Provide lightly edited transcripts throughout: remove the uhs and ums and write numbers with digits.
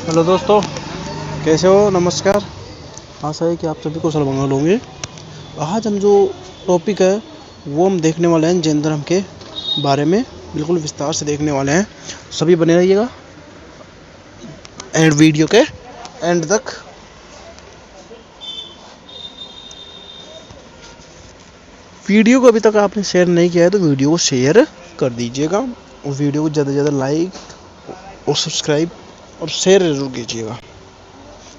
Hello दोस्तों, कैसे हो? नमस्कार। आशा है कि आप सभी कुशल मंगल होंगे। आज हम जो टॉपिक है वो हम देखने वाले हैं जैन धर्म के बारे में, बिल्कुल विस्तार से देखने वाले हैं। सभी बने रहिएगा एंड वीडियो के एंड तक। वीडियो को अभी तक आपने शेयर नहीं किया है तो वीडियो को शेयर कर दीजिएगा और वीडियो को ज़्यादा से ज़्यादा लाइक और सब्सक्राइब और शेयर जरूर कीजिएगा।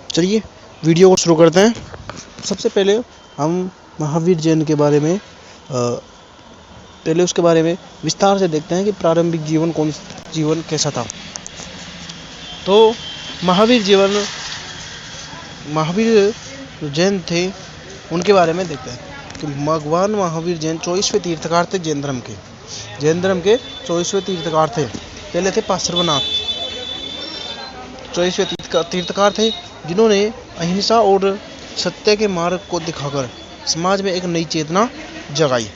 चलिए वीडियो को शुरू करते हैं। सबसे पहले हम महावीर जैन के बारे में उसके बारे में विस्तार से देखते हैं कि प्रारंभिक जीवन कैसा था। तो महावीर जैन थे, उनके बारे में देखते हैं कि भगवान महावीर जैन 24वें तीर्थकार थे। जैन धर्म के 24वें तीर्थकार थे। पहले थे पार्श्वनाथ, 24वें तीर्थकार थे जिन्होंने अहिंसा और सत्य के मार्ग को दिखाकर समाज में एक नई चेतना जगाई।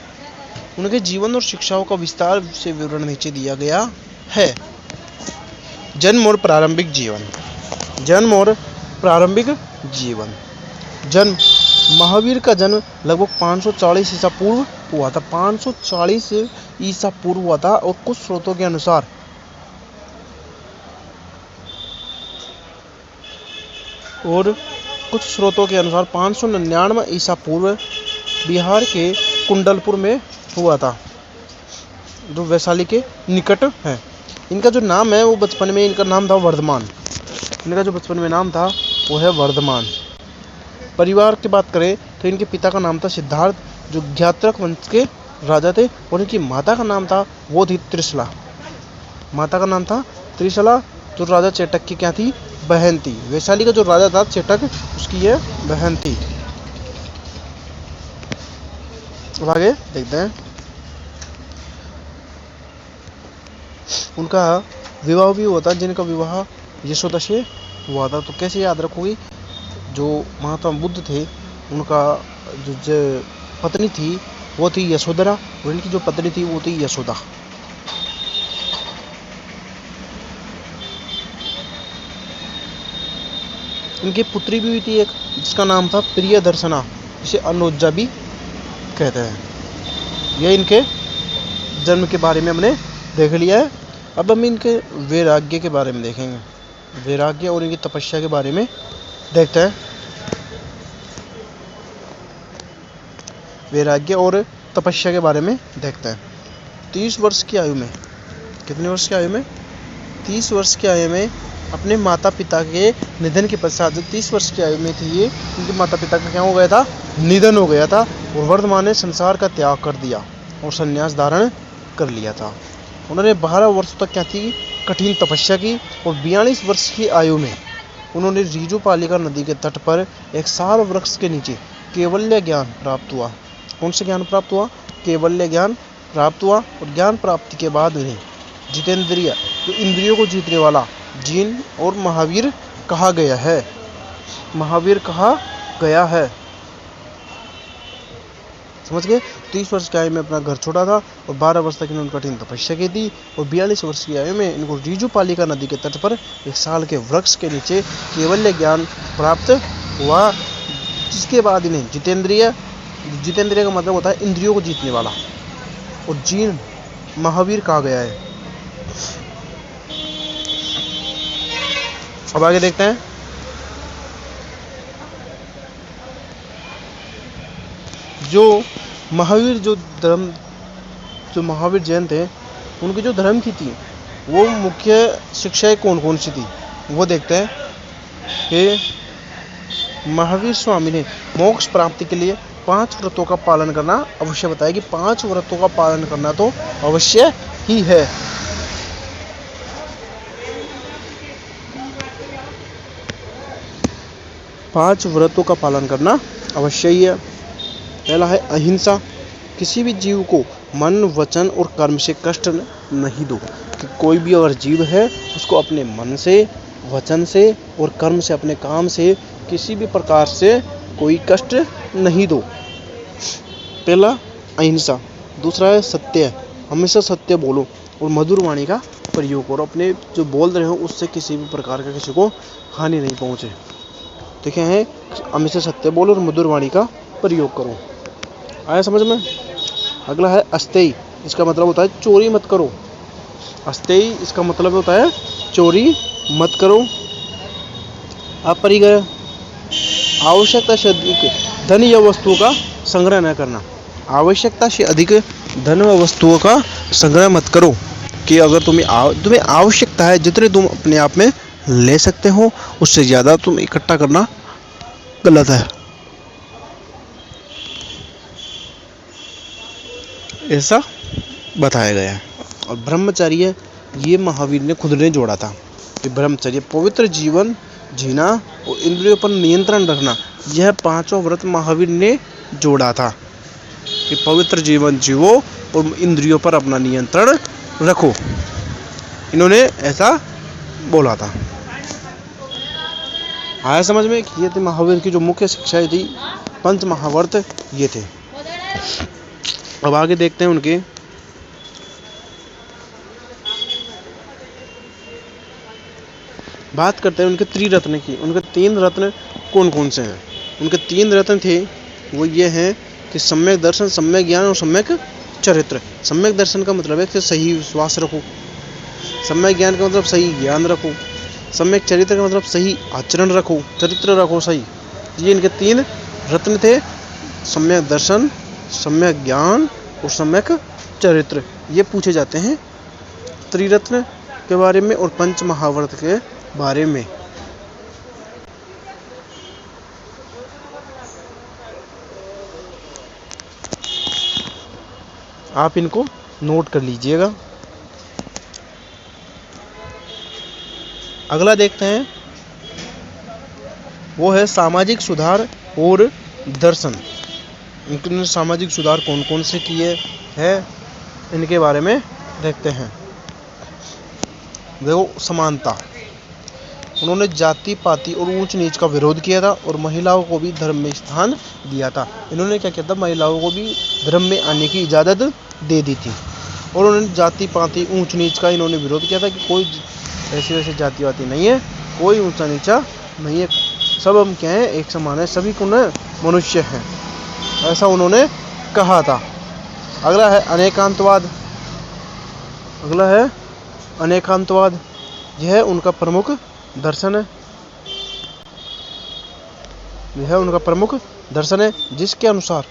उनके जीवन और शिक्षाओं का विस्तार से विवरण नीचे दिया गया है। जन्म और प्रारंभिक जीवन। जन्म महावीर का जन्म लगभग 540 ईसा पूर्व हुआ था। 540 ईसा पूर्व हुआ था और कुछ स्रोतों के अनुसार 599 ईसा पूर्व बिहार के कुंडलपुर में हुआ था, जो वैशाली के निकट है। इनका जो नाम है वो बचपन में इनका नाम था वर्धमान। परिवार की बात करें तो इनके पिता का नाम था सिद्धार्थ, जो ज्ञात्रक वंश के राजा थे, और इनकी माता का नाम था वो थी त्रिशला, जो राजा चेटक की क्या थी? बहन थी। वैशाली का जो राजा था चेटक, उसकी ये बहन थी। अब आगे देखते हैं। उनका विवाह भी हुआ था, जिनका विवाह यशोदा से हुआ था। तो कैसे याद रखोगे? जो महात्मा बुद्ध थे उनका जो पत्नी थी वो थी यशोधरा, और इनकी जो पत्नी थी वो थी यशोदा। इनकी पुत्री भी हुई थी एक, जिसका नाम था प्रियदर्शना, जिसे अनुजा भी कहते हैं। यह इनके जन्म के बारे में हमने देख लिया है। अब हम इनके वैराग्य के बारे में देखेंगे। वैराग्य और इनकी तपस्या के बारे में देखते हैं। वैराग्य और तपस्या के बारे में देखते हैं। 30 वर्ष की आयु में, कितने वर्ष की आयु में? 30 वर्ष की आयु में अपने माता पिता के निधन के पश्चात, जो 30 वर्ष की आयु में थी ये, उनके माता पिता का क्या हो गया था? निधन हो गया था। और वर्धमान ने संसार का त्याग कर दिया और संन्यास धारण कर लिया था। उन्होंने 12 वर्षों तक क्या थी? कठिन तपस्या की। और 42 वर्ष की आयु में उन्होंने रीजुपालिका नदी के तट पर एक साल वृक्ष के नीचे कैवल्य ज्ञान प्राप्त हुआ। कौन सा ज्ञान प्राप्त हुआ? कैवल्य ज्ञान प्राप्त हुआ। और ज्ञान प्राप्ति के बाद उन्हें जितेंद्रिय, जो इंद्रियों को जीतने वाला, जीन और महावीर कहा गया है। समझ गए? 30 वर्ष की आयु में अपना घर छोड़ा था और 12 वर्ष तक इन्होंने कठिन तपस्या की थी। और 42 वर्ष की आयु में इनको रीजुपालिका नदी के तट पर एक साल के वृक्ष के नीचे कैवल्य ज्ञान प्राप्त हुआ, जिसके बाद इन्हें जितेंद्रिय का मतलब होता है इंद्रियों को जीतने वाला, और जीन महावीर कहा गया है। अब आगे देखते हैं। जो महावीर जैन थे, उनकी जो धर्म की थी वो मुख्य शिक्षाएं कौन कौन सी थी वो देखते हैं। कि महावीर स्वामी ने मोक्ष प्राप्ति के लिए 5 व्रतों का पालन करना अवश्य बताया, कि 5 व्रतों का पालन करना तो अवश्य ही है। पांच व्रतों का पालन करना अवश्य ही है। पहला है अहिंसा। किसी भी जीव को मन, वचन और कर्म से कष्ट नहीं दो। कि कोई भी अगर जीव है उसको अपने मन से, वचन से और कर्म से, अपने काम से किसी भी प्रकार से कोई कष्ट नहीं दो। पहला अहिंसा। दूसरा है सत्य। हमेशा सत्य बोलो और मधुर वाणी का प्रयोग करो। अपने जो बोल रहे हो उससे किसी भी प्रकार का किसी को हानि नहीं पहुंचे। तो क्या है, हमेशा सत्य बोलो और मधुर वाणी का प्रयोग करो। आया समझ में। अगला है अस्तेय। इसका मतलब होता है चोरी मत करो। अस्तेय इसका मतलब होता है चोरी मत करो। अपरिग्रह, आवश्यकता से अधिक धन या वस्तुओं का संग्रह न करना। आवश्यकता से अधिक धन व वस्तुओं का संग्रह मत करो कि अगर तुम्हें आवश्यकता है, जितने तुम अपने आप में ले सकते हो उससे ज़्यादा तुम इकट्ठा करना गलत है, ऐसा बताया गया है। और ब्रह्मचर्य ये महावीर ने खुद ने जोड़ा था कि ब्रह्मचर्य पवित्र जीवन जीना और इंद्रियों पर नियंत्रण रखना, यह पांचों व्रत महावीर ने जोड़ा था कि पवित्र जीवन जीवो और इंद्रियों पर अपना नियंत्रण रखो। इन्होंने ऐसा बोला था। आया समझ में। ये थे महावीर की जो मुख्य शिक्षाएं थी, पंच महाव्रत ये थे। अब आगे देखते हैं उनके बात करते हैं उनके त्रिरत्न की। उनके 3 रत्न कौन कौन से हैं। उनके 3 रत्न थे, वो ये हैं कि सम्यक दर्शन, सम्यक ज्ञान और सम्यक चरित्र। सम्यक दर्शन का मतलब है कि सही विश्वास रखो। सम्यक ज्ञान का मतलब सही ज्ञान रखो। सम्यक चरित्र का मतलब सही आचरण रखो, चरित्र रखो सही। ये इनके 3 रत्न थे, सम्यक दर्शन, सम्यक ज्ञान और सम्यक चरित्र। ये पूछे जाते हैं त्रिरत्न के बारे में और पंच महाव्रत के बारे में। आप इनको नोट कर लीजिएगा। अगला देखते हैं, वो है सामाजिक सुधार और दर्शन। इनके सामाजिक सुधार कौन कौन से किए हैं, इनके बारे में देखते हैं। देखो, समानता। उन्होंने जाति पाति और ऊंच नीच का विरोध किया था और महिलाओं को भी धर्म में स्थान दिया था। इन्होंने क्या किया था, महिलाओं को भी धर्म में आने की इजाज़त दे दी थी। और उन्होंने जाति पाति ऊंच नीच का इन्होंने विरोध किया था कि कोई ऐसी वैसी जाति वाति नहीं है, कोई ऊंचा नीचा नहीं है, सब हम क्या है, एक समान है, सभी को न मनुष्य हैं, ऐसा उन्होंने कहा था। अगला है अनेकांतवाद। अगला है अनेकांतवाद। यह उनका प्रमुख दर्शन है। यह उनका प्रमुख दर्शन है, जिसके अनुसार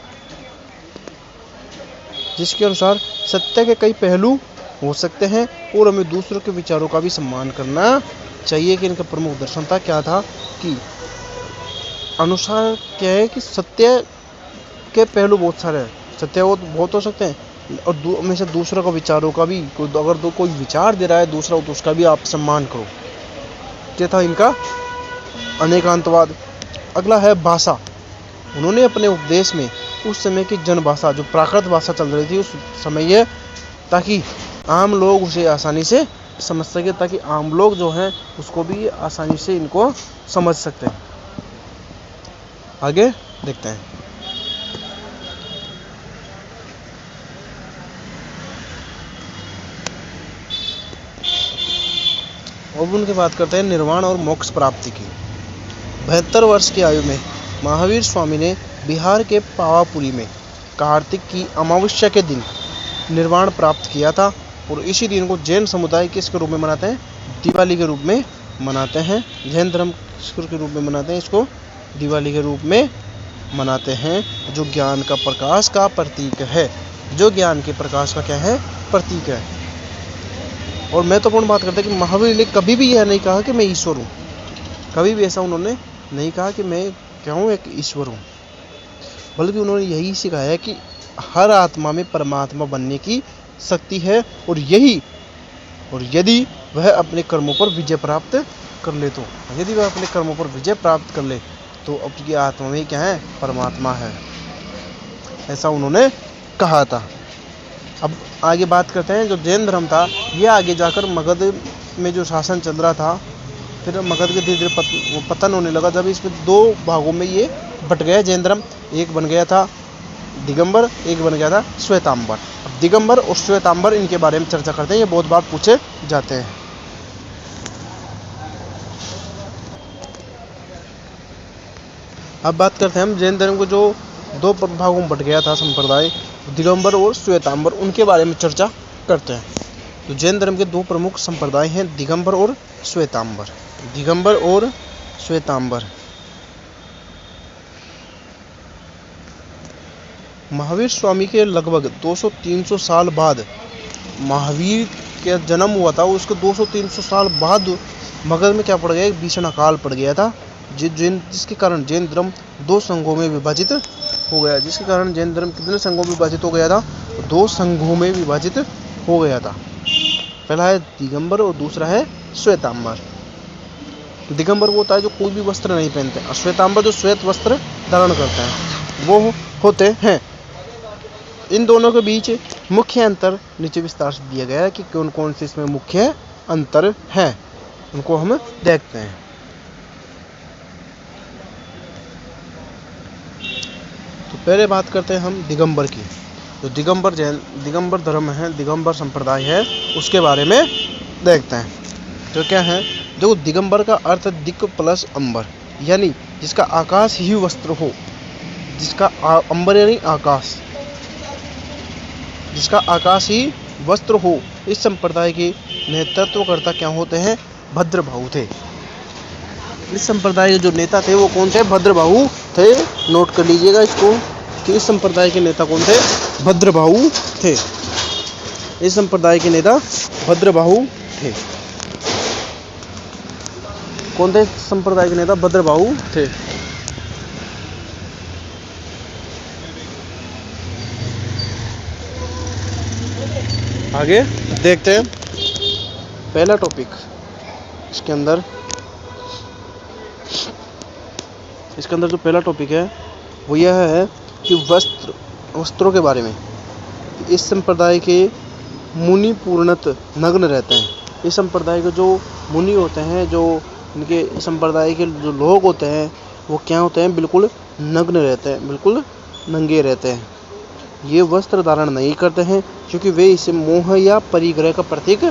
सत्य के कई पहलू हो सकते हैं और हमें दूसरों के विचारों का भी सम्मान करना चाहिए। कि इनका प्रमुख दर्शन था क्या था कि अनुसार क्या है कि सत्य के पहलू बहुत सारे हैं, सत्य वो बहुत हो सकते हैं और हमेशा दूसरों का विचारों का भी, अगर कोई विचार दे रहा है दूसरा तो उसका भी आप सम्मान करो। ये था इनका अनेकांतवाद। अगला है भाषा। उन्होंने अपने उपदेश में उस समय की जनभाषा, जो प्राकृत भाषा चल रही थी उस समय, ये ताकि आम लोग उसे आसानी से समझ सके, ताकि आम लोग जो हैं उसको भी आसानी से इनको समझ सकते हैं। आगे देखते हैं। अब उनकी बात करते हैं निर्वाण और मोक्ष प्राप्ति की। 72 वर्ष की आयु में महावीर स्वामी ने बिहार के पावापुरी में कार्तिक की अमावस्या के दिन निर्वाण प्राप्त किया था। और इसी दिन को जैन समुदाय किसके रूप में मनाते हैं, दिवाली के रूप में मनाते हैं। जैन धर्म के रूप में मनाते हैं, इसको दिवाली के रूप में मनाते हैं, जो ज्ञान का प्रकाश का प्रतीक है। जो ज्ञान के प्रकाश का क्या है, प्रतीक है। और महत्वपूर्ण बात करते हैं कि महावीर ने कभी भी यह नहीं कहा कि मैं ईश्वर हूँ। कभी भी ऐसा उन्होंने नहीं कहा कि मैं क्या हूँ, एक ईश्वर हूँ, बल्कि उन्होंने यही सिखाया कि हर आत्मा में परमात्मा बनने की शक्ति है। और यदि वह अपने कर्मों पर विजय प्राप्त कर ले तो, यदि वह अपने कर्मों पर विजय प्राप्त कर ले तो अपनी आत्मा में क्या है, परमात्मा है, ऐसा उन्होंने कहा था। अब आगे बात करते हैं, जो जैन धर्म था ये आगे जाकर मगध में जो शासन चल रहा था, फिर मगध के धीरे धीरे पतन होने लगा। जब इसमें 2 भागों में ये बट गया जैन धर्म, एक बन गया था दिगंबर, एक बन गया था श्वेतांबर। अब दिगंबर और श्वेतांबर, इनके बारे में चर्चा करते हैं, ये बहुत बार पूछे जाते हैं। अब बात करते हैं हम जैन धर्म को जो दो भागों में बट गया था संप्रदाय, दिगंबर और श्वेतांबर, उनके बारे में चर्चा करते हैं। तो जैन धर्म के दो प्रमुख संप्रदाय हैं दिगंबर और श्वेतांबर। दिगंबर और श्वेतांबर। महावीर स्वामी के लगभग 200-300 साल बाद, महावीर का जन्म हुआ था, उसके 200-300 साल बाद मगध में क्या पड़ गया, एक भीषण अकाल पड़ गया था, जिसके कारण जैन धर्म दो संघों में विभाजित हो गया। जिसके कारण जैन धर्म कितने संघों में विभाजित हो गया था, दो संघों में विभाजित हो गया था। पहला है दिगंबर और दूसरा है श्वेतांबर। दिगंबर वो होता है जो कोई भी वस्त्र नहीं पहनते, और श्वेतांबर जो श्वेत वस्त्र धारण करते हैं वो होते हैं। इन दोनों के बीच मुख्य अंतर नीचे विस्तार से दिया गया है कि कौन कौन से इसमें मुख्य अंतर है, उनको हम देखते हैं। तो पहले बात करते हैं हम दिगंबर की। जो दिगंबर धर्म है, दिगंबर संप्रदाय है, उसके बारे में देखते हैं। तो क्या है, जो दिगंबर का अर्थ दिक् प्लस अंबर, यानी जिसका आकाश ही वस्त्र हो, जिसका अंबर यानी आकाश, जिसका आकाश ही वस्त्र हो। इस संप्रदाय के नेतृत्वकर्ता क्या होते हैं, भद्रबाहु थे। इस संप्रदाय के जो नेता थे वो कौन थे, भद्रबाहु थे। नोट कर लीजिएगा इसको कि इस संप्रदाय के नेता कौन थे, भद्रबाहु थे। इस संप्रदाय के नेता भद्रबाहु थे। कौन थे संप्रदाय के नेता, भद्रबाहु थे। आगे देखते हैं पहला टॉपिक। इसके अंदर जो पहला टॉपिक है वो यह है कि वस्त्रों के बारे में। इस संप्रदाय के मुनि पूर्णतः नग्न रहते हैं। इस संप्रदाय के जो मुनि होते हैं, जो इनके संप्रदाय के जो लोग होते हैं, वो क्या होते हैं, बिल्कुल नग्न रहते हैं, बिल्कुल नंगे रहते हैं। ये वस्त्र धारण नहीं करते हैं क्योंकि वे इसे मोह या परिग्रह का प्रतीक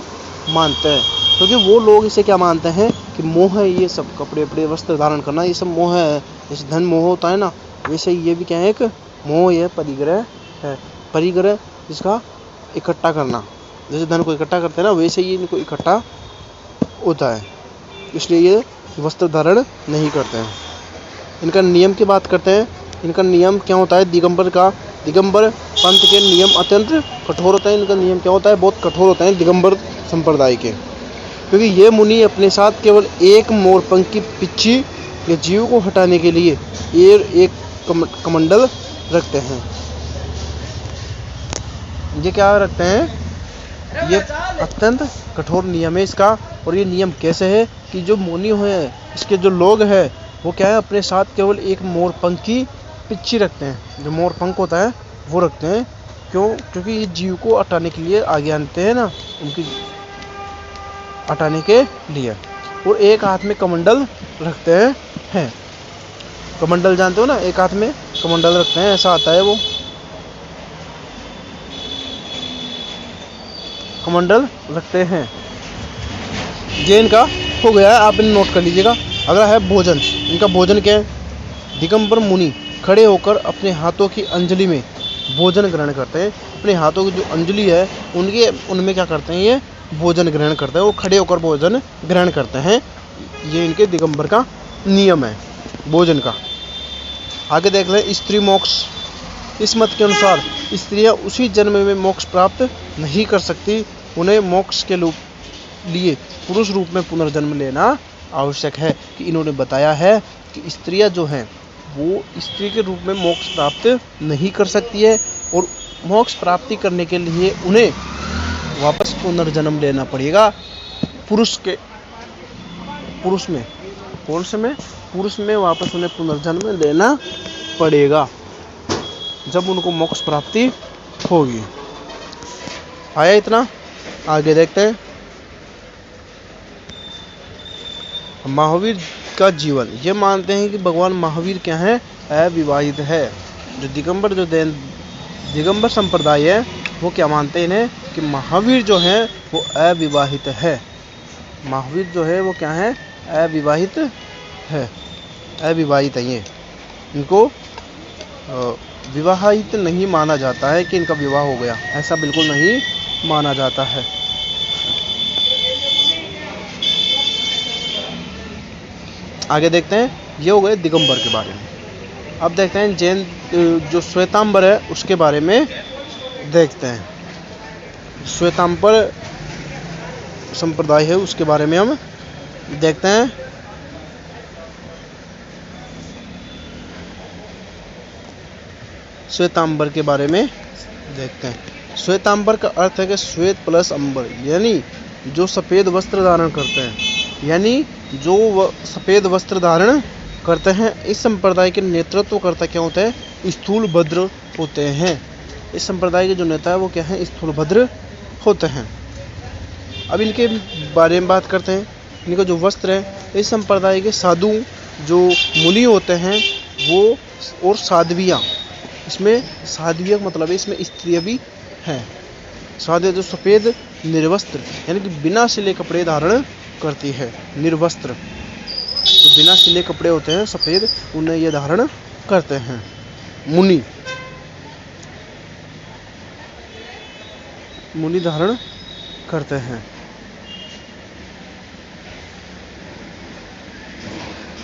मानते हैं। क्योंकि वो लोग इसे क्या मानते हैं कि मोह है, ये सब कपड़े वस्त्र धारण करना, ये सब मोह है। जैसे धन मोह होता है ना, वैसे ये भी क्या है, एक मोह या परिग्रह है। परिग्रह जिसका इकट्ठा करना, जैसे धन को इकट्ठा करते हैं ना, वैसे ही इनको इकट्ठा होता है, इसलिए ये वस्त्र धारण नहीं करते हैं। इनका नियम की बात करते हैं। इनका नियम क्या होता है, दिगंबर पंथ के नियम अत्यंत कठोर होता है। इनका नियम क्या होता है, बहुत कठोर होता है दिगंबर संप्रदाय के, क्योंकि ये मुनि अपने साथ केवल एक मोरपंख की पिच्ची या जीव को हटाने के लिए ये एक कमंडल रखते हैं। ये क्या रखते हैं, ये अत्यंत कठोर नियम है इसका। और ये नियम कैसे है कि जो मुनि हैं, इसके जो लोग हैं, वो क्या है, अपने साथ केवल एक मोरपंख की पिच्ची रखते हैं। जो मोरपंख होता है वो रखते हैं। क्यों, क्योंकि ये जीव को हटाने के लिए आगे आते हैं ना, उनकी हटाने के लिए। और एक हाथ में कमंडल रखते हैं। कमंडल जानते हो ना, एक हाथ में कमंडल रखते हैं, ऐसा आता है वो कमंडल रखते हैं। ये इनका हो गया है, आप इन्हें नोट कर लीजिएगा। अगला है भोजन। इनका भोजन क्या है, दिगंबर मुनि खड़े होकर अपने हाथों की अंजलि में भोजन ग्रहण करते हैं। अपने हाथों की जो अंजलि है उनमें क्या करते हैं, ये भोजन ग्रहण करते हैं। वो खड़े होकर भोजन ग्रहण करते हैं। ये इनके दिगंबर का नियम है भोजन का। आगे देख रहे हैं स्त्री मोक्ष। इस मत के अनुसार स्त्रियां उसी जन्म में मोक्ष प्राप्त नहीं कर सकती, उन्हें मोक्ष के लिए पुरुष रूप में पुनर्जन्म लेना आवश्यक है। कि इन्होंने बताया है कि स्त्रियां जो हैं वो स्त्री के रूप में मोक्ष प्राप्त नहीं कर सकती है, और मोक्ष प्राप्ति करने के लिए उन्हें वापस पुनर्जन्म लेना पड़ेगा पुरुष में वापस उन्हें पुनर्जन्म लेना पड़ेगा जब उनको मोक्ष प्राप्ति होगी। आया इतना, आगे देखते हैं। महावीर का जीवन। ये मानते हैं कि भगवान महावीर क्या है, अविवाहित है। जो दिगंबर संप्रदाय है वो क्या मानते हैं इन्हें कि महावीर जो है वो अविवाहित है। महावीर जो है वो क्या है, अविवाहित है, अविवाहित है। ये इनको विवाहित नहीं माना जाता है कि इनका विवाह हो गया, ऐसा बिल्कुल नहीं माना जाता है। आगे देखते हैं, ये हो गए दिगंबर के बारे में। अब देखते हैं जैन जो श्वेतांबर है उसके बारे में देखते हैं। श्वेतांबर संप्रदाय है उसके बारे में हम देखते हैं। श्वेतांबर के बारे में देखते हैं। श्वेतांबर का अर्थ है कि श्वेत प्लस अंबर, यानी जो सफ़ेद वस्त्र धारण करते हैं, यानी जो सफ़ेद वस्त्र धारण करते हैं। इस संप्रदाय के नेतृत्वकर्ता क्या होते हैं, स्थूलभद्र होते हैं। इस संप्रदाय के जो नेता है वो क्या है, स्थूलभद्र होते हैं। अब इनके बारे में बात करते हैं। इनका जो वस्त्र है, इस संप्रदाय के साधु जो मुनि होते हैं वो और साध्वियाँ, इसमें साध्विया मतलब है इसमें स्त्रियाँ भी हैं। साध्विया जो सफ़ेद निर्वस्त्र यानी कि बिना सिले कपड़े धारण करती है, निर्वस्त्र जो बिना सिले कपड़े होते हैं सफ़ेद, उन्हें ये धारण करते हैं मुनि, मुनि धारण करते हैं।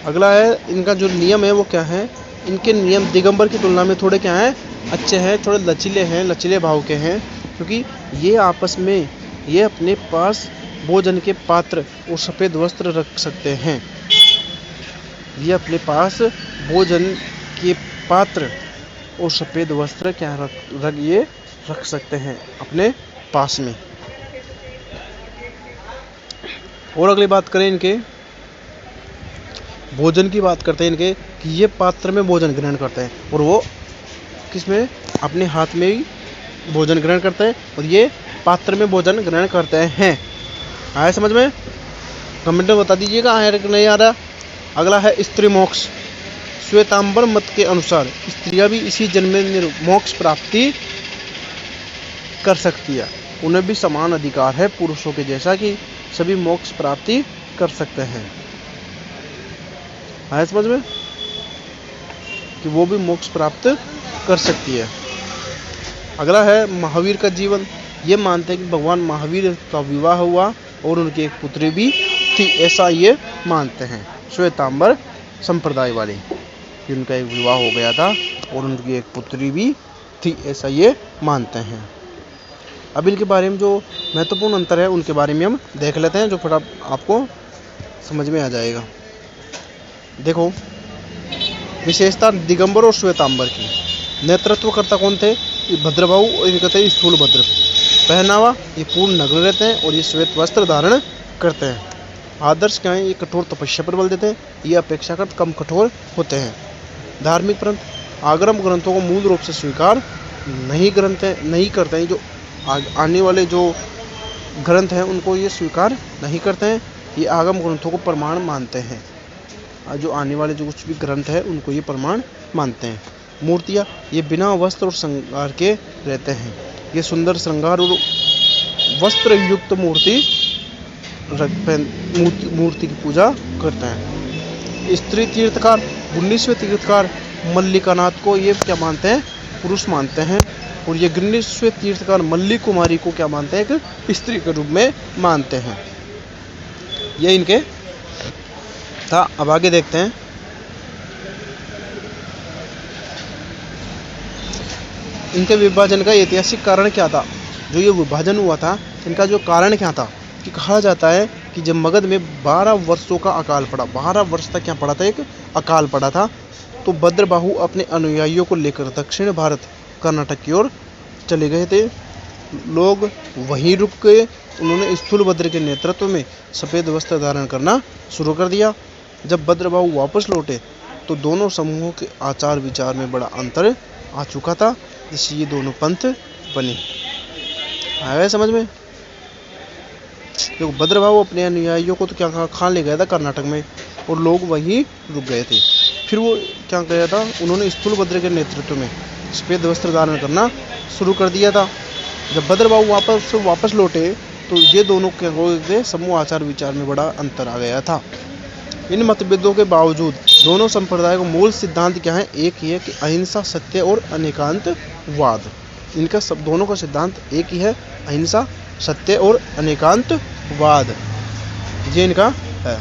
अगला है इनका जो नियम है वो क्या है, इनके नियम दिगंबर की तुलना में थोड़े क्या हैं, अच्छे हैं, थोड़े लचीले हैं, लचीले भाव के हैं, क्योंकि ये आपस में ये अपने पास भोजन के पात्र और सफ़ेद वस्त्र रख सकते हैं। ये अपने पास भोजन के पात्र और सफ़ेद वस्त्र क्या रख सकते हैं अपने पास में। और अगली बात करें इनके भोजन की बात करते हैं इनके, कि ये पात्र में भोजन ग्रहण करते हैं और वो किसमें, अपने हाथ में ही भोजन ग्रहण करते हैं और ये पात्र में भोजन ग्रहण करते हैं। आया समझ में? कमेंट में बता दीजिएगा आया कि नहीं आ रहा। अगला है स्त्री मोक्ष। श्वेतांबर मत के अनुसार स्त्रियां भी इसी जन्म में मोक्ष प्राप्ति कर सकती है, उन्हें भी समान अधिकार है पुरुषों के जैसा कि सभी मोक्ष प्राप्ति कर सकते हैं। आया समझ में कि वो भी मोक्ष प्राप्त कर सकती है। अगला है महावीर का जीवन। ये मानते हैं कि भगवान महावीर का विवाह हुआ और उनकी एक पुत्री भी थी, ऐसा ये मानते हैं श्वेतांबर संप्रदाय वाले, कि उनका एक विवाह हो गया था और उनकी एक पुत्री भी थी, ऐसा ये मानते हैं। अब इनके बारे में जो महत्वपूर्ण अंतर है उनके बारे में हम देख लेते हैं, जो फटाफट आपको समझ में आ जाएगा। देखो, विशेषता दिगंबर और श्वेतांबर की। नेतृत्वकर्ता कौन थे, भद्रबाहु और इनके थे स्थूलभद्र। पहनावा, ये पूर्ण नग्न रहते हैं और ये श्वेत वस्त्र धारण करते हैं। आदर्श क्या है, ये कठोर तपस्या पर बल देते हैं, ये अपेक्षाकृत कम कठोर होते हैं। धार्मिक ग्रंथ, आगम ग्रंथों को मूल रूप से स्वीकार नहीं करते हैं। जो आने वाले जो ग्रंथ हैं उनको ये स्वीकार नहीं करते हैं, ये आगम ग्रंथों को प्रमाण मानते हैं। जो आने वाले जो कुछ भी ग्रंथ है उनको ये प्रमाण मानते हैं। मूर्तियाँ, ये बिना वस्त्र और श्रृंगार के रहते हैं, ये सुंदर श्रृंगार और वस्त्र युक्त मूर्ति की पूजा करते हैं। स्त्री तीर्थकार, 19वें तीर्थकार मल्लिकानाथ को ये क्या मानते हैं, पुरुष मानते हैं, और ये 19वें तीर्थकार मल्ली कुमारी को क्या मानते हैं, एक स्त्री के रूप में मानते हैं। ये इनके था। अब आगे देखते हैं। इनके विभाजन का ऐतिहासिक कारण क्या था, जो ये विभाजन हुआ था इनका जो कारण क्या था, कि कहा जाता है कि जब मगध में 12 वर्षों का अकाल पड़ा, 12 वर्ष तक क्या पड़ा था, एक अकाल पड़ा था, तो भद्रबाहु अपने अनुयायियों को लेकर दक्षिण भारत कर्नाटक की ओर चले गए थे। लोग वहीं रुक गए। उन्होंने स्थूलभद्र के नेतृत्व में सफ़ेद वस्त्र धारण करना शुरू कर दिया। जब भद्रबाहु वापस लौटे तो दोनों समूहों के आचार विचार में बड़ा अंतर आ चुका था, जिससे ये दोनों पंथ बने। आया समझ में? देखो, भद्रबाहु अपने अनुयायियों को तो क्या खा ले गया था कर्नाटक में, और लोग वहीं रुक गए थे। फिर वो क्या किया था, उन्होंने स्थूलभद्र के नेतृत्व में सफ़ेद वस्त्र धारण करना शुरू कर दिया था। जब भद्रबाहु वापस लौटे तो ये दोनों के समूह आचार विचार में बड़ा अंतर आ गया था। इन मतभेदों के बावजूद दोनों संप्रदाय का मूल सिद्धांत क्या है? एक ही है कि अहिंसा, सत्य और अनेकांतवाद। इनका सब दोनों का सिद्धांत एक ही है, अहिंसा, सत्य और अनेकांतवाद, ये इनका है।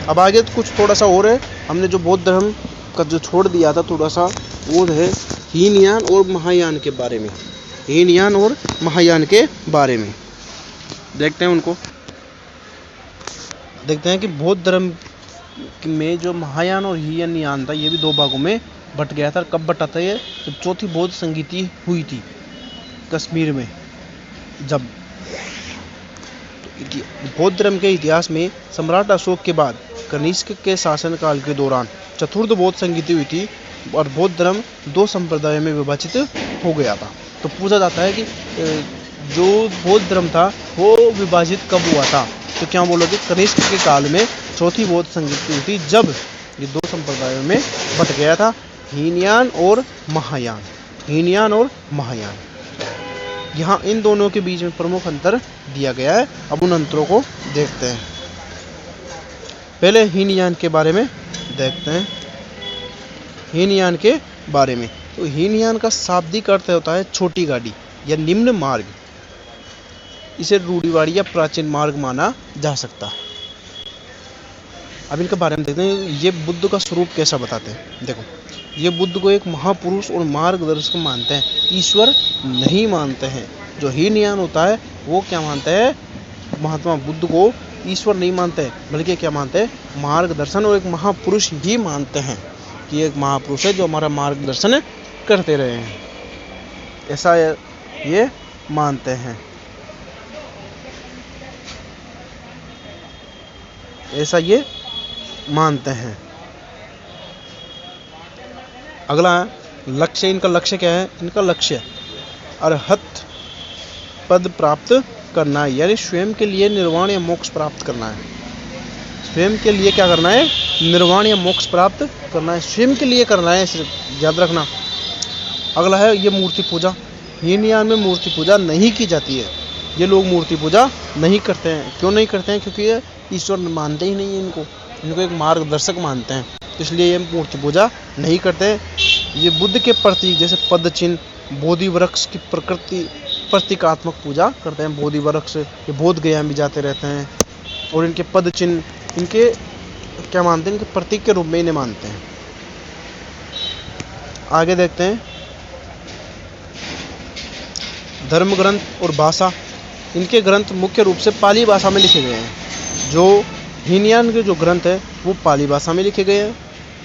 अब आगे तो कुछ थोड़ा सा और है, हमने जो बौद्ध धर्म का जो छोड़ दिया था थोड़ा सा, वो है हीनयान और महायान के बारे में। हीनयान और महायान के बारे में देखते हैं उनको। देखते हैं कि बौद्ध धर्म में जो महायान और हीनयान था, ये भी दो भागों में बट गया था। कब बटा था ये? जब चौथी बौद्ध संगीति हुई थी कश्मीर में। जब बौद्ध धर्म के इतिहास में सम्राट अशोक के बाद कनिष्क के शासनकाल के दौरान चतुर्थ बौद्ध संगीति हुई थी और बौद्ध धर्म दो संप्रदायों में विभाजित हो गया था। तो पूछा जाता है कि जो बौद्ध धर्म था वो विभाजित कब हुआ था? तो क्या बोलोगे? कनिष्क के काल में चौथी बौद्ध संगीति हुई थी, जब ये दो संप्रदायों में बट गया था, हीनयान और महायान। हीनयान और महायान, यहाँ इन दोनों के बीच में प्रमुख अंतर दिया गया है। अब उन अंतरों को देखते हैं। पहले हीनयान के बारे में देखते हैं। हीनयान के बारे में, तो हीनयान का शाब्दिक अर्थ होता है छोटी गाड़ी या निम्न मार्ग। इसे रूढ़िवादी या प्राचीन मार्ग माना जा सकता है। अब इनके बारे में देखते हैं, ये बुद्ध का स्वरूप कैसा बताते हैं। देखो, ये बुद्ध को एक महापुरुष और मार्गदर्शक मानते हैं, ईश्वर नहीं मानते हैं। जो हीनयान होता है वो क्या मानते हैं? महात्मा बुद्ध को ईश्वर नहीं मानते हैं, बल्कि क्या मानते हैं? मार्गदर्शन और एक महापुरुष ही मानते हैं कि एक महापुरुष है जो हमारा मार्गदर्शन करते रहे हैं, ऐसा ये मानते हैं। ऐसा ये मानते हैं। अगला है लक्ष्य। इनका लक्ष्य क्या है? इनका लक्ष्य अरहत पद प्राप्त करना है, यानी स्वयं के लिए निर्वाण या मोक्ष प्राप्त करना है। स्वयं के लिए क्या करना है? निर्वाण या मोक्ष प्राप्त करना है, स्वयं के लिए करना है, सिर्फ याद रखना। अगला है ये मूर्ति पूजा। हीनयान में मूर्ति पूजा नहीं की जाती है। ये लोग मूर्ति पूजा नहीं करते हैं। क्यों नहीं करते हैं? क्योंकि ये ईश्वर मानते ही नहीं है इनको एक मार्गदर्शक मानते हैं, इसलिए ये मूर्ति पूजा नहीं करते हैं। ये बुद्ध के प्रतीक जैसे पद चिन्ह, बोधि वृक्ष की प्रतीकात्मक पूजा करते हैं। बोधि वृक्ष, ये बोध गया भी जाते रहते हैं, और इनके पद चिन्ह इनके क्या मानते हैं? इनके प्रतीक के रूप में इन्हें मानते हैं। आगे देखते हैं धर्म ग्रंथ और भाषा। इनके ग्रंथ मुख्य रूप से पाली भाषा में लिखे गए हैं। जो हीनयान के जो ग्रंथ है वो पाली भाषा में लिखे गए हैं।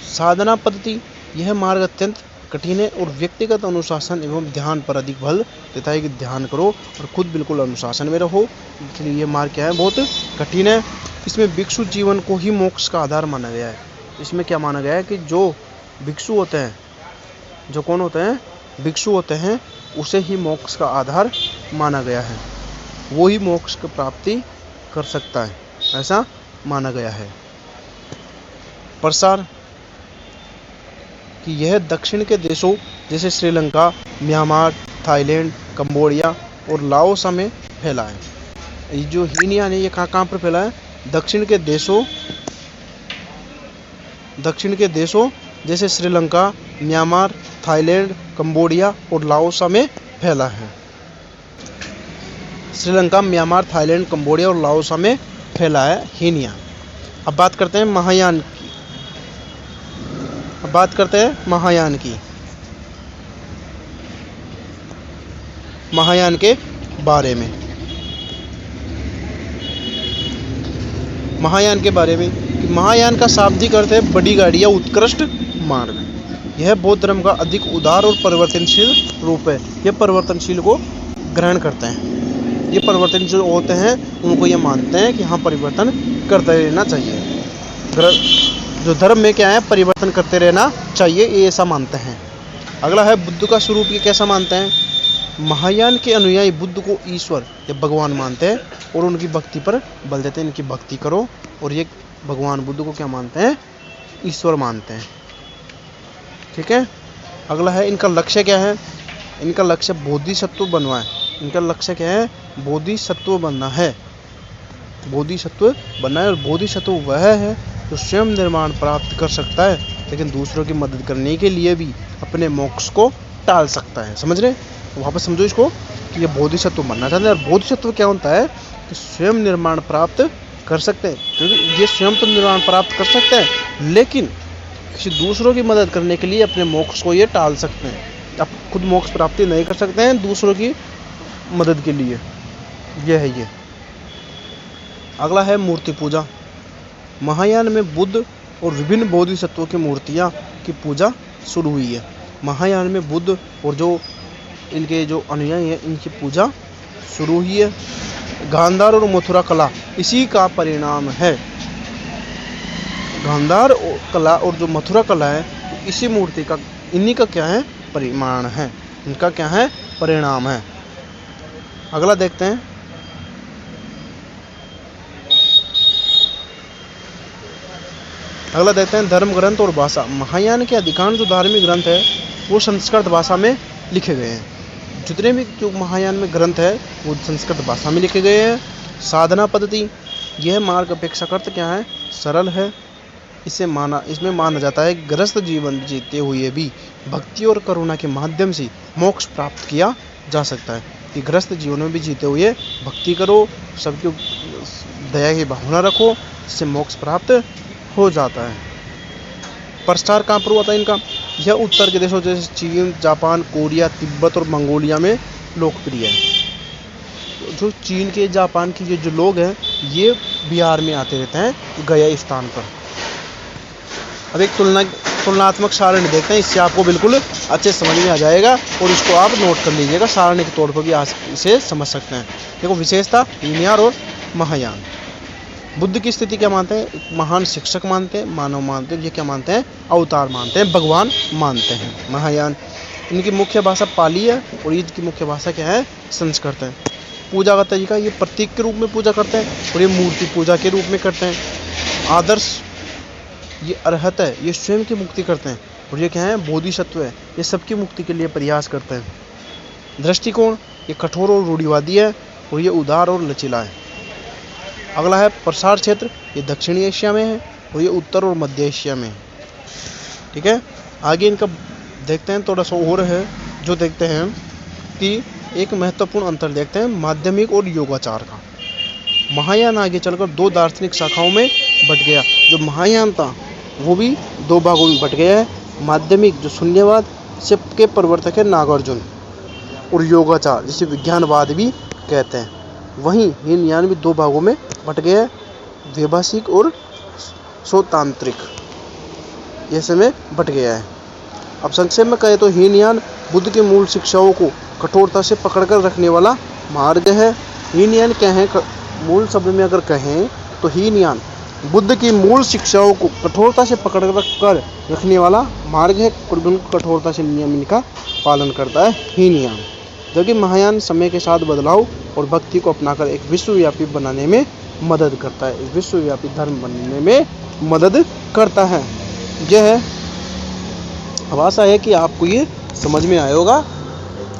साधना पद्धति, यह मार्ग अत्यंत कठिन है और व्यक्तिगत अनुशासन एवं ध्यान पर अधिक बल देता है कि ध्यान करो और खुद बिल्कुल अनुशासन में रहो। इसलिए ये मार्ग क्या है? बहुत कठिन है। इसमें भिक्षु जीवन को ही मोक्ष का आधार माना गया है। इसमें क्या माना गया है कि जो भिक्षु होते हैं, जो कौन होते हैं? भिक्षु होते हैं, उसे ही मोक्ष का आधार माना गया है। वो ही मोक्ष की प्राप्ति कर सकता है, ऐसा माना गया है। प्रसार कि यह दक्षिण के देशों जैसे श्रीलंका, म्यांमार, थाईलैंड, कंबोडिया और लाओस में फैला है। ये जो हीनयान है ये कहाँ पर फैला है? दक्षिण के देशों जैसे श्रीलंका, म्यांमार, थाईलैंड, कंबोडिया और लाओस में फैला है। श्रीलंका, म्यांमार, थाईलैंड, कंबोडिया और लाओस में फैला है हीनयान। अब बात करते हैं महायान की। महायान के बारे में। महायान के बारे में कि महायान का शाब्दिक अर्थ है बड़ी गाड़ी या उत्कृष्ट मार्ग। यह बौद्ध धर्म का अधिक उदार और परिवर्तनशील रूप है। यह परिवर्तनशील को ग्रहण करते हैं। ये परिवर्तनशील होते हैं, उनको ये मानते हैं कि हाँ परिवर्तन करते रहना चाहिए। जो धर्म में क्या है? परिवर्तन करते रहना चाहिए, ये ऐसा मानते हैं। अगला है बुद्ध का स्वरूप। ये कैसा मानते हैं? महायान के अनुयायी बुद्ध को ईश्वर या भगवान मानते हैं और उनकी भक्ति पर बल देते हैं, इनकी भक्ति करो। और ये भगवान बुद्ध को क्या मानते हैं? ईश्वर मानते हैं। ठीक है। अगला है इनका लक्ष्य क्या है? इनका लक्ष्य बोधिसत्व बनवाएं। इनका लक्ष्य क्या है? बोधिसत्व बनना है। बोधिसत्व बनना है। और बोधिसत्व वह है जो स्वयं निर्माण प्राप्त कर सकता है, लेकिन दूसरों की मदद करने के लिए भी अपने मोक्ष को टाल सकता है। समझ रहे? वापस समझो इसको कि ये बोधिसत्व बनना चाहते हैं। और बोधिसत्व क्या होता है? कि स्वयं निर्माण प्राप्त कर सकते हैं, क्योंकि ये स्वयं तो निर्माण प्राप्त कर सकते हैं, लेकिन किसी दूसरों की मदद करने के लिए अपने मोक्ष को ये टाल सकते हैं। अब खुद मोक्ष प्राप्ति नहीं कर सकते हैं दूसरों की मदद के लिए। यह है ये। अगला है मूर्ति पूजा। महायान में बुद्ध और विभिन्न बोधिसत्वों की मूर्तियाँ की पूजा शुरू हुई है। महायान में बुद्ध और जो इनके जो अनुयायी हैं, इनकी पूजा शुरू हुई है। गांधार और मथुरा कला इसी का परिणाम है। गांधार कला और जो मथुरा कला है, इसी मूर्ति का, इन्हीं का क्या है? परिमाण है। इनका क्या है? परिणाम है। अगला देखते हैं। धर्म ग्रंथ और भाषा। महायान के अधिकांश जो धार्मिक ग्रंथ है वो संस्कृत भाषा में लिखे गए हैं। जितने भी जो महायान में ग्रंथ है वो संस्कृत भाषा में लिखे गए हैं। साधना पद्धति, यह मार्ग अपेक्षाकृत क्या है? सरल है। इसमें माना जाता है गृहस्थ जीवन जीते हुए भी भक्ति और करुणा के माध्यम से मोक्ष प्राप्त किया जा सकता है। कि गृहस्थ जीवन में भी जीते हुए भक्ति करो, सबकी दया की भावना रखो, इससे मोक्ष प्राप्त हो जाता है। प्रचार कहाँ पर हुआ था इनका? यह उत्तर के देशों जैसे चीन, जापान, कोरिया, तिब्बत और मंगोलिया में लोकप्रिय है। जो चीन के, जापान के जो लोग हैं, ये बिहार में आते रहते हैं गया स्थान पर। अब एक तुलनात्मक सारणी देखते हैं, इससे आपको बिल्कुल अच्छे समझ में आ जाएगा और इसको आप नोट कर लीजिएगा। सारणी के तौर पर भी आप इसे समझ सकते हैं। देखो, विशेषता हीनयान और महायान। बुद्ध की स्थिति क्या मानते हैं? महान शिक्षक मानते हैं, मानव मानते हैं। ये क्या मानते हैं? अवतार मानते हैं, भगवान मानते हैं। महायान, इनकी मुख्य भाषा पाली है और इनकी मुख्य भाषा क्या है? संस्कृत है। पूजा का तरीका, ये प्रतीक के रूप में पूजा करते हैं और ये मूर्ति पूजा के रूप में करते हैं। आदर्श, ये अरहत है, ये स्वयं की मुक्ति करते हैं। और ये क्या है? बोधिसत्व है, ये सबकी मुक्ति के लिए प्रयास करते हैं। दृष्टिकोण, ये कठोर और रूढ़िवादी है और ये उदार और लचीला है। अगला है प्रसार क्षेत्र, ये दक्षिणी एशिया में है और ये उत्तर और मध्य एशिया में है। ठीक है, आगे इनका देखते हैं थोड़ा सा और है, जो देखते हैं कि एक महत्वपूर्ण अंतर देखते हैं माध्यमिक और योगाचार का। महायान आगे चलकर दो दार्शनिक शाखाओं में बट गया। जो महायान था वो भी दो भागों में बट गया है। माध्यमिक जो शून्यवाद से के प्रवर्तक है नागार्जुन, और योगाचार जिसे विज्ञानवाद भी कहते हैं। वहीं हीनयान भी दो भागों में बट गया है, वैभाषिक और स्वतांत्रिक, ऐसे में बट गया है। अब संक्षेप में कहें तो हीनयान बुद्ध की मूल शिक्षाओं को कठोरता से पकड़कर रखने वाला मार्ग है। हीनयान क्या है? मूल शब्द में अगर कहें तो हीनयान बुद्ध की मूल शिक्षाओं को कठोरता से पकड़ कर रखने वाला मार्ग है। कठोरता से नियम इनका पालन करता है हीनयान, जबकि महायान समय के साथ बदलाव और भक्ति को अपनाकर एक विश्वव्यापी बनाने में मदद करता है, एक विश्वव्यापी धर्म बनने में मदद करता है। यह है। अब आशा है कि आपको ये समझ में आया होगा।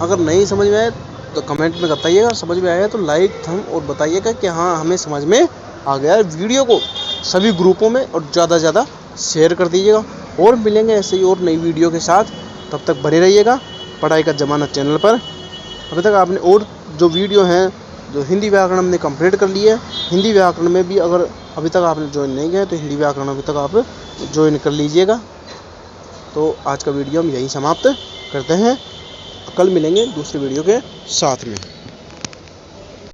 अगर नहीं समझ में आए तो कमेंट में बताइएगा, समझ में आया तो लाइक थम और बताइएगा कि हाँ हमें समझ में आ गया। वीडियो को सभी ग्रुपों में और ज़्यादा से ज़्यादा शेयर कर दीजिएगा। और मिलेंगे ऐसे ही और नई वीडियो के साथ, तब तक बने रहिएगा पढ़ाई का ज़माना चैनल पर। अभी तक आपने और जो वीडियो हैं, जो हिंदी व्याकरण हमने कंप्लीट कर ली है, हिंदी व्याकरण में भी अगर अभी तक आपने ज्वाइन नहीं किया तो हिंदी व्याकरण अभी तक आप ज्वाइन कर लीजिएगा। तो आज का वीडियो हम यहीं समाप्त करते हैं। कल मिलेंगे दूसरे वीडियो के साथ में।